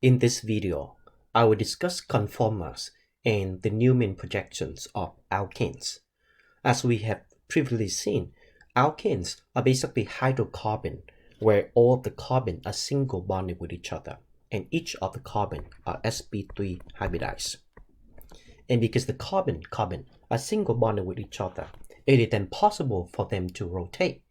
In this video, I will discuss conformers and the Newman projections of alkanes. As we have previously seen, alkanes are basically hydrocarbon where all the carbon are single bonded with each other and each of the carbon are sp3 hybridized. And because the carbon are single bonded with each other, it is then possible for them to rotate.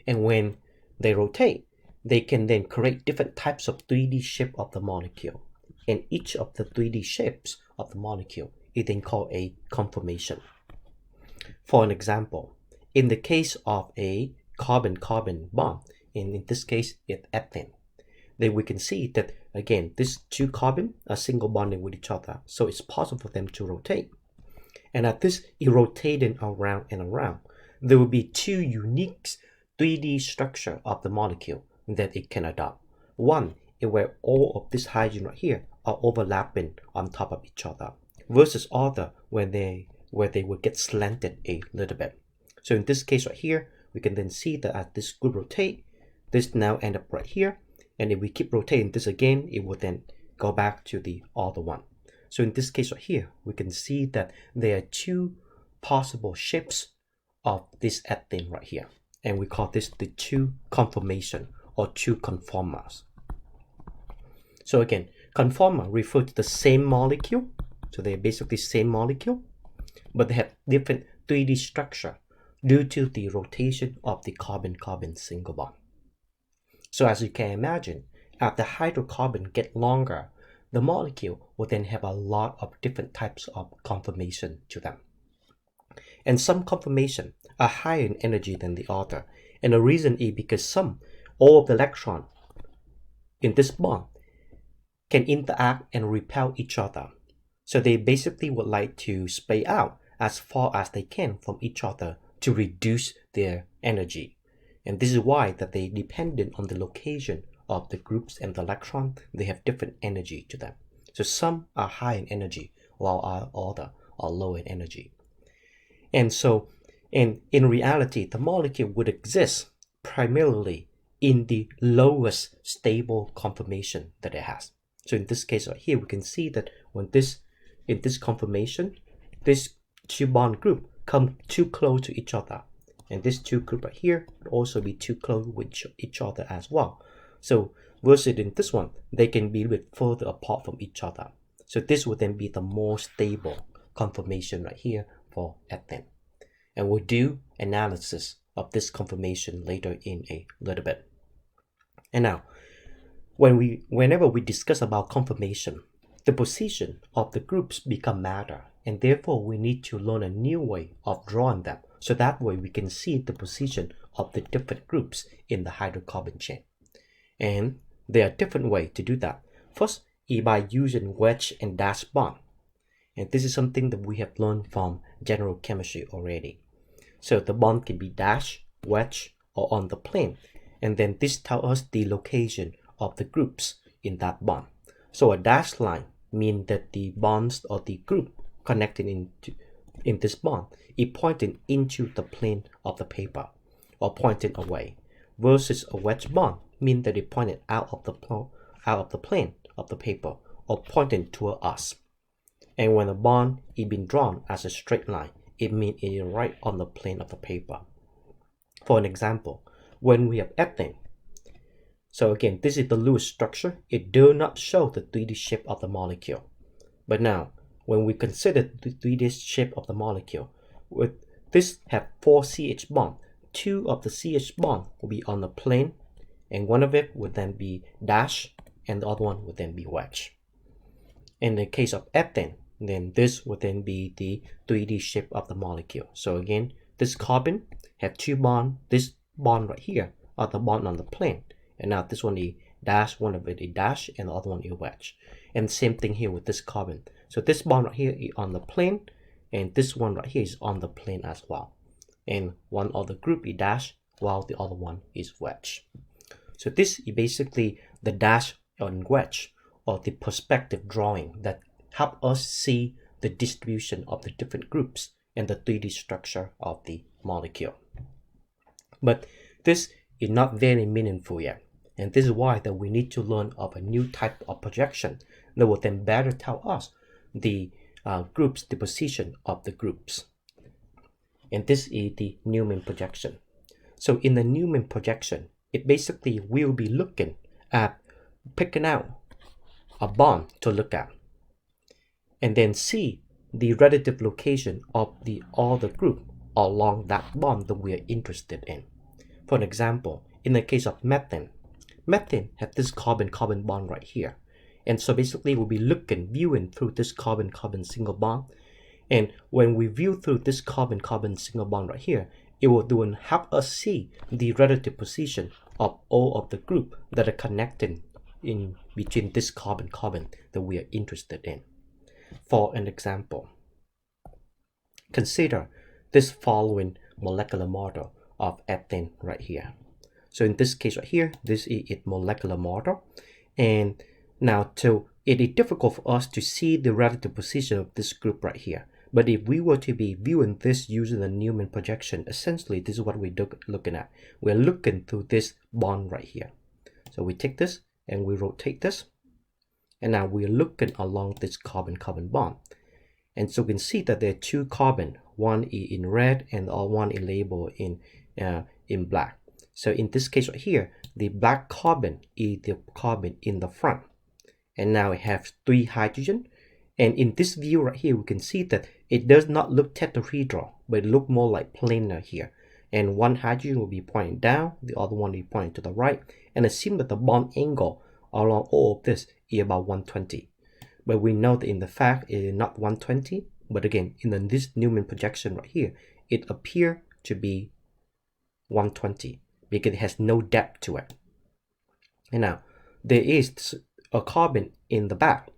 And when they rotate, they can then create different types of 3D shape of the molecule. And each of the 3D shapes of the molecule is then called a conformation. For an example, in the case of a carbon-carbon bond, and in this case it's ethane, then we can see that again these two carbon are single bonded with each other, so it's possible for them to rotate. And at this rotating around and around, there will be two unique 3D structure of the molecule that it can adopt. One is where all of this hydrogen right here are overlapping on top of each other, versus other where they will get slanted a little bit. So in this case right here, we can then see that as this group rotate, this now end up right here, and if we keep rotating this again, it will then go back to the other one. So in this case right here, we can see that there are two possible shapes of this ethane right here, and we call this the two conformation or two conformers. So again, conformer refer to the same molecule, so they're basically same molecule, but they have different 3D structure due to the rotation of the carbon-carbon single bond. So as you can imagine, as the hydrocarbon get longer, the molecule will then have a lot of different types of conformation to them. And some conformation are higher in energy than the other, and the reason is because all of the electrons in this bond can interact and repel each other. So they basically would like to spay out as far as they can from each other to reduce their energy. And this is why that they dependent on the location of the groups and the electron, they have different energy to them. So some are high in energy while other are low in energy. And so in reality, the molecule would exist primarily in the lowest stable conformation that it has. So in this case right here, we can see that when in this conformation, this two bond group come too close to each other, and this two group right here would also be too close with each other as well. So versus in this one, they can be a bit further apart from each other. So this would then be the more stable conformation right here for ethane. And we'll do analysis of this conformation later in a little bit. And now, whenever we discuss about conformation, the position of the groups become matter, and therefore we need to learn a new way of drawing them, so that way we can see the position of the different groups in the hydrocarbon chain. And there are different ways to do that. First is by using wedge and dash bond. And this is something that we have learned from general chemistry already. So the bond can be dash, wedge, or on the plane. And then this tells us the location of the groups in that bond. So a dash line means that the bonds or the group connected in this bond is pointing into the plane of the paper or pointing away, versus a wedge bond means that it pointed out of the plane of the paper or pointing toward us. And when a bond is being drawn as a straight line, it means it is right on the plane of the paper. For an example, when we have ethane, so again, this is the Lewis structure. It does not show the 3D shape of the molecule. But now, when we consider the 3D shape of the molecule, with this have 4 CH bonds. 2 of the CH bond will be on the plane, and one of it would then be dash, and the other one would then be wedge. In the case of ethane, then this would then be the 3D shape of the molecule. So again, this carbon have 2 bonds. This bond right here are the bond on the plane. And now this one is dash, one of it is dash, and the other one is wedge. And same thing here with this carbon. So this bond right here is on the plane, and this one right here is on the plane as well. And one other group is dash, while the other one is wedge. So this is basically the dash and wedge, or the perspective drawing that help us see the distribution of the different groups and the 3D structure of the molecule. But this is not very meaningful yet. And this is why that we need to learn of a new type of projection that will then better tell us the groups, the position of the groups. And this is the Newman projection. So in the Newman projection, it basically will be looking at picking out a bond to look at, and then see the relative location of all the group along that bond that we are interested in. For an example, in the case of methane has this carbon-carbon bond right here. And so basically we'll be viewing through this carbon-carbon single bond. And when we view through this carbon-carbon single bond right here, it will help us see the relative position of all of the group that are connecting in between this carbon-carbon that we are interested in. For an example, consider this following molecular model of ethane right here. So in this case right here, this is its molecular model. And now it is difficult for us to see the relative position of this group right here. But if we were to be viewing this using the Newman projection, essentially this is what we're looking at. We're looking through this bond right here. So we take this and we rotate this. And now we're looking along this carbon-carbon bond. And so we can see that there are two carbon, one is in red and one is labeled in black. So in this case right here, the black carbon is the carbon in the front. And now it has 3 hydrogen. And in this view right here, we can see that it does not look tetrahedral, but it looks more like planar here. And one hydrogen will be pointing down, the other one will be pointing to the right. And it seems that the bond angle along all of this is about 120. But we know that in the fact it is not 120. But again, in this Newman projection right here, it appears to be 120 because it has no depth to it. And now, there is a carbon in the back.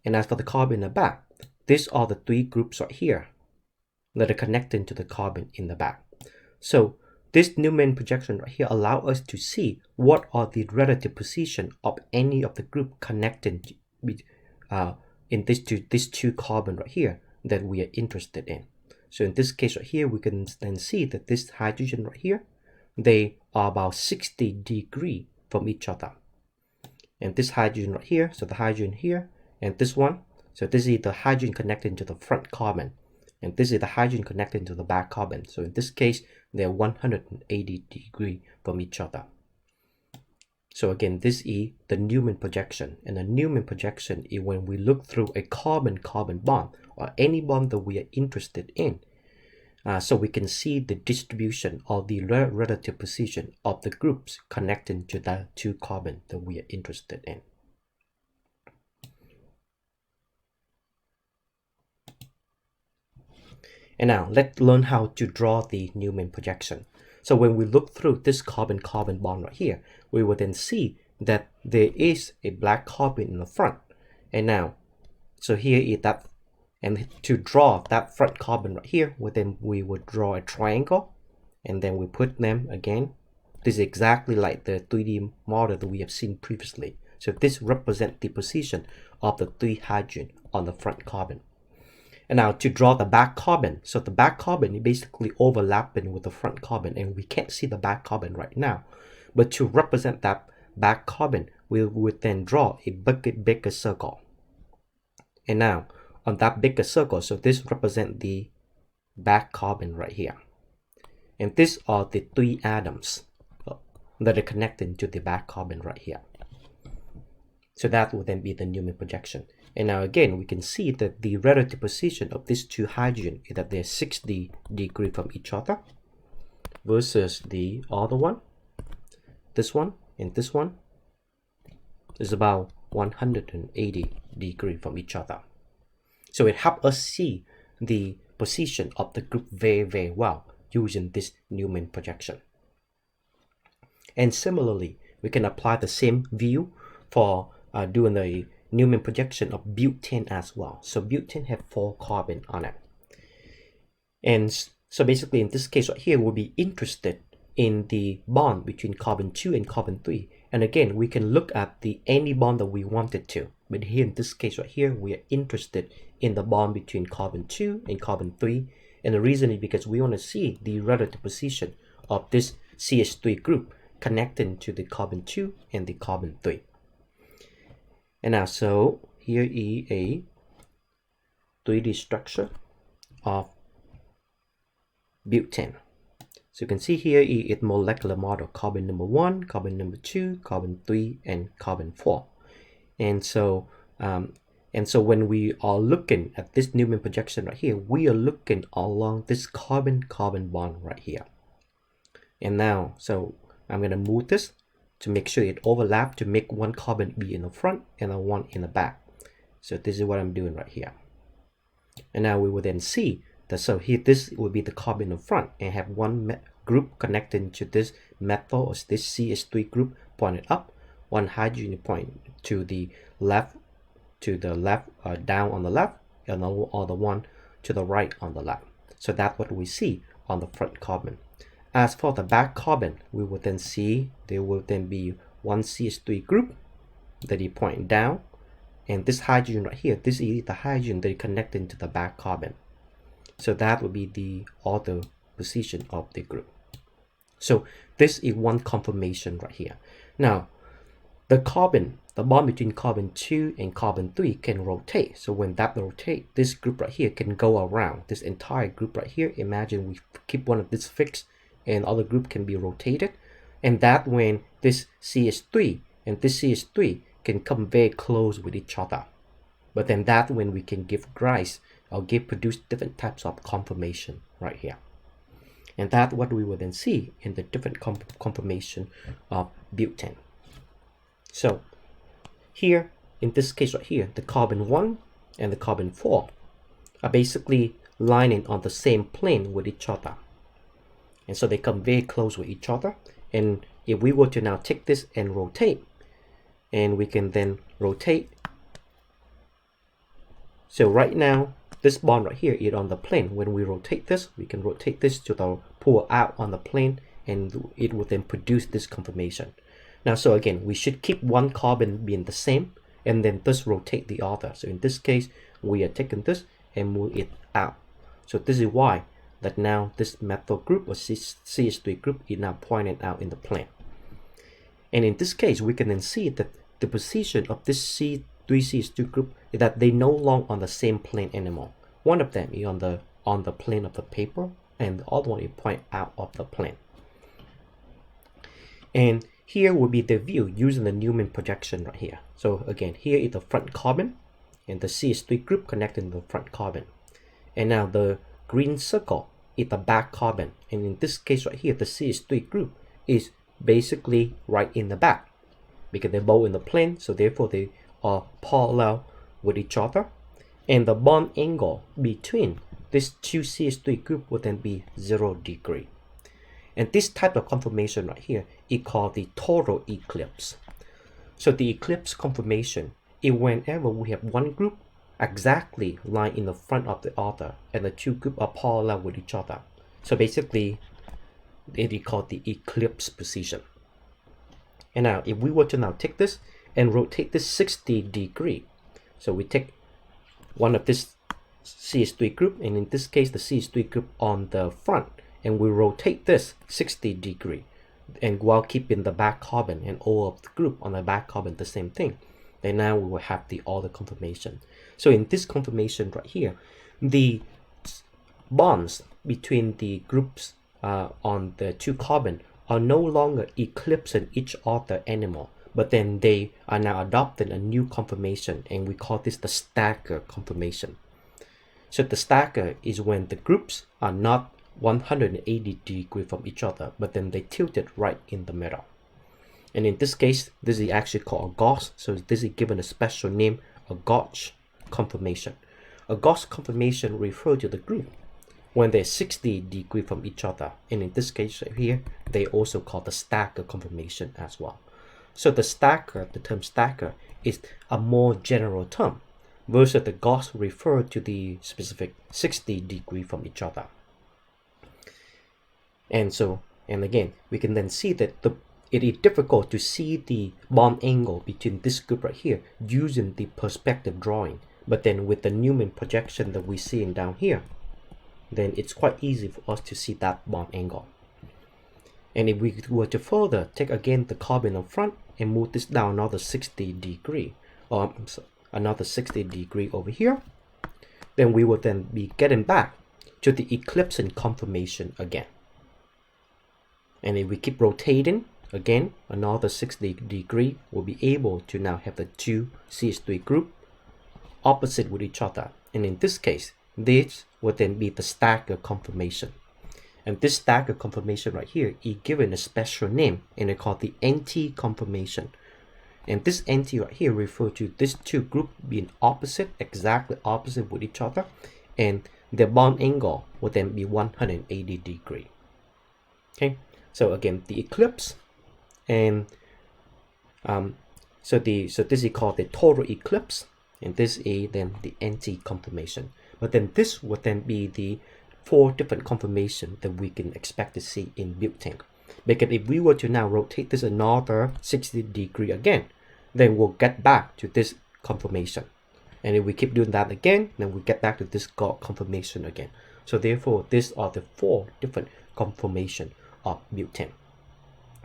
And as for the carbon in the back, these are the 3 groups right here that are connecting to the carbon in the back. So this Newman projection right here allows us to see what are the relative position of any of the group connecting in these two carbon right here that we are interested in. So in this case right here, we can then see that this hydrogen right here, they are about 60 degrees from each other. And this hydrogen right here, so the hydrogen here, and this one, so this is the hydrogen connecting to the front carbon, and this is the hydrogen connecting to the back carbon. So in this case, they are 180 degrees from each other. So again, this is the Newman projection, and the Newman projection is when we look through a carbon-carbon bond or any bond that we are interested in, so we can see the distribution or the relative position of the groups connecting to the 2 carbon that we are interested in. And now let's learn how to draw the Newman projection. So when we look through this carbon-carbon bond right here, we will then see that there is a black carbon in the front. And now, so here is that, and to draw that front carbon right here, we would draw a triangle, and then we put them again. This is exactly like the 3D model that we have seen previously. So this represents the position of the 3 hydrogen on the front carbon. And now to draw the back carbon, so the back carbon is basically overlapping with the front carbon, and we can't see the back carbon right now. But to represent that back carbon, we would then draw a bigger circle. And now on that bigger circle, so this represents the back carbon right here. And these are the 3 atoms that are connected to the back carbon right here. So that will then be the Newman projection. And now again, we can see that the relative position of these 2 hydrogen is that they're 60 degrees from each other versus the other one. This one and this one is about 180 degrees from each other. So it helps us see the position of the group very, very well using this Newman projection. And similarly, we can apply the same view for doing the Newman projection of butane as well. So butane have 4 carbon on it. And so basically in this case right here, we'll be interested in the bond between carbon 2 and carbon 3. And again, we can look at any bond that we wanted to. But here in this case right here, we are interested in the bond between carbon 2 and carbon 3. And the reason is because we want to see the relative position of this CH3 group connecting to the carbon 2 and the carbon 3. And now, so here is a 3D structure of butane. So you can see here is molecular model: carbon number 1, carbon number 2, carbon 3, and carbon 4. And so when we are looking at this Newman projection right here, we are looking along this carbon-carbon bond right here. And now, so I'm going to move this to make sure it overlaps, to make one carbon be in the front and one in the back. So this is what I'm doing right here. And now we will then see that, so here this will be the carbon in the front and have one group connecting to this methyl or this CH3 group pointed up, one hydrogen point to the left, down on the left, and the other one to the right on the left. So that's what we see on the front carbon. As for the back carbon, we will then see there will then be one CH3 group that is pointing down, and this hydrogen right here, this is the hydrogen that is connecting to the back carbon. So that will be the other position of the group. So this is one conformation right here. Now, the bond between carbon 2 and carbon 3 can rotate. So when that rotates, this group right here can go around. This entire group right here, imagine we keep one of this fixed and other group can be rotated. And that when this CH3 and this CH3 can come very close with each other. But then that when we can give rise or produce different types of conformation right here. And that's what we will then see in the different conformation of butane. So here, in this case right here, the carbon 1 and the carbon 4 are basically lining on the same plane with each other. And so they come very close with each other. And if we were to now take this and rotate, and we can then rotate. So right now, this bond right here is on the plane. When we rotate this, we can rotate this to the pull out on the plane, and it will then produce this conformation. Now, so again, we should keep one carbon being the same, and then this rotate the other. So in this case, we are taking this and move it out. So this is why that now this methyl group or CH3 group is now pointed out in the plane. And in this case, we can then see that the position of this C3CH2 group is that they no longer on the same plane anymore. One of them is on the plane of the paper, and the other one is point out of the plane. And here will be the view using the Newman projection right here. So again, here is the front carbon and the CH3 group connecting to the front carbon. And now the green circle is the back carbon. And in this case right here, the CH3 group is basically right in the back because they're both in the plane. So therefore they are parallel with each other. And the bond angle between these two CH3 group will then be 0 degree. And this type of conformation right here is called the total eclipse. So the eclipse conformation is whenever we have one group exactly lying in the front of the other and the two groups are parallel with each other. So basically, it is called the eclipse position. And now, if we were to now take this and rotate this 60 degree, so we take one of this CH3 group, and in this case, the CH3 group on the front, and we rotate this 60 degree, and while keeping the back carbon and all of the group on the back carbon the same thing, then now we will have the other conformation. So in this conformation right here, the bonds between the groups on the two carbon are no longer eclipsing each other anymore, but then they are now adopting a new conformation, and we call this the stagger conformation. So the stagger is when the groups are not 180 degrees from each other, but then they tilted right in the middle. And in this case, this is actually called a gauge. So this is given a special name, a gauge conformation. A gauge conformation refers to the group when they're 60 degrees from each other. And in this case right here, they also call the stagger conformation as well. So the stagger, the term stagger, is a more general term, versus the gauge refer to the specific 60 degrees from each other. And again, we can then see that it is difficult to see the bond angle between this group right here using the perspective drawing. But then with the Newman projection that we see down here, then it's quite easy for us to see that bond angle. And if we were to further take again the carbon in front and move this down another 60 degree, or another 60 degree over here, then we will then be getting back to the eclipse and conformation again. And if we keep rotating again another 60 degree, we'll be able to now have the two CH3 group opposite with each other. And in this case, this will then be the stagger conformation. And this stagger conformation right here is given a special name, and it's called the anti-conformation. And this anti right here refers to these two groups being opposite, exactly opposite with each other, and the bond angle will then be 180 degree. Okay, so again, the eclipse, and so this is called the total eclipse, and this is then the anti-conformation. But then this would then be the 4 different conformations that we can expect to see in butane. Because if we were to now rotate this another 60 degree again, then we'll get back to this conformation. And if we keep doing that again, then we get back to this conformation again. So therefore, these are the 4 different conformations of butane.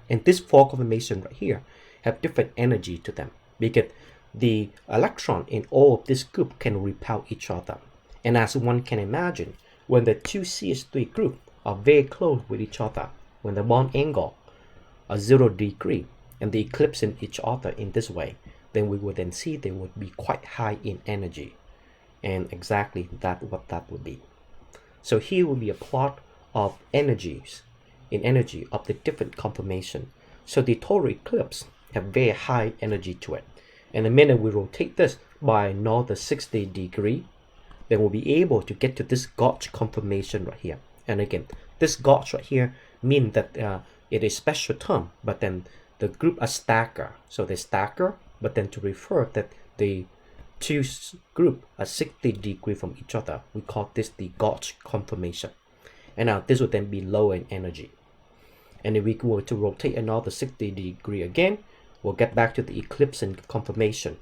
And these 4 conformations right here have different energy to them, because the electron in all of this group can repel each other. And as one can imagine, when the two CH3 groups are very close with each other, when the bond angle are 0 degree and they eclipse in each other in this way, then we would then see they would be quite high in energy. And exactly what that would be. So here will be a plot of energies in energy of the different conformation. So the total eclipse have very high energy to it. And the minute we rotate this by another 60 degree, then we'll be able to get to this gauge conformation right here. And again, this gauge right here means that it is special term, but then the group are stagger. So they stagger, but then to refer that the two group are 60 degree from each other, we call this the gauge conformation. And now this would then be lower in energy. And if we were to rotate another 60 degree again, we'll get back to the eclipse and conformation.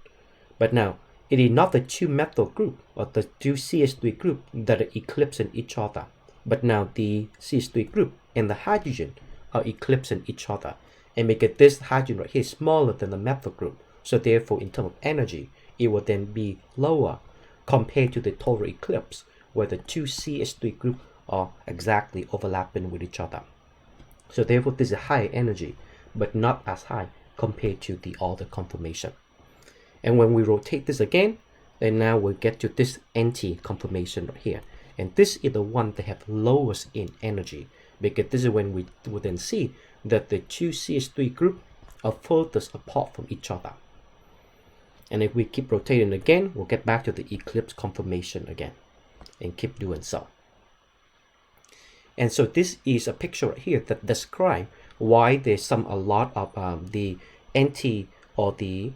But now, it is not the two methyl group or the two CH3 group that are eclipsing each other, but now the CH3 group and the hydrogen are eclipsing each other, and make it this hydrogen right here smaller than the methyl group. So therefore, in terms of energy, it will then be lower compared to the total eclipse, where the two CH3 group are exactly overlapping with each other. So therefore, this is high energy, but not as high compared to the other conformation. And when we rotate this again, then now we'll get to this anti-conformation right here. And this is the one that have lowest in energy, because this is when we will then see that the two CH3 group are furthest apart from each other. And if we keep rotating again, we'll get back to the eclipse conformation again, and keep doing so. And so this is a picture right here that describes why there's a lot of the anti or the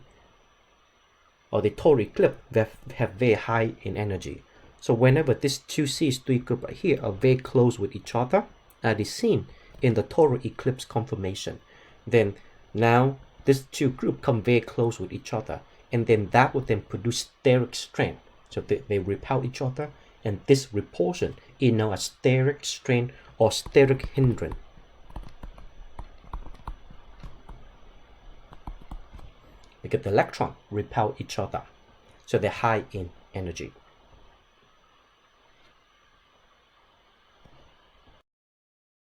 total eclipse that have very high in energy. So whenever these two CH3 group right here are very close with each other, as is seen in the total eclipse conformation, then now these two groups come very close with each other, and then that would then produce steric strain. So they repel each other, and this repulsion is known as steric strain or steric hindrance. Because the electron repel each other, so they're high in energy.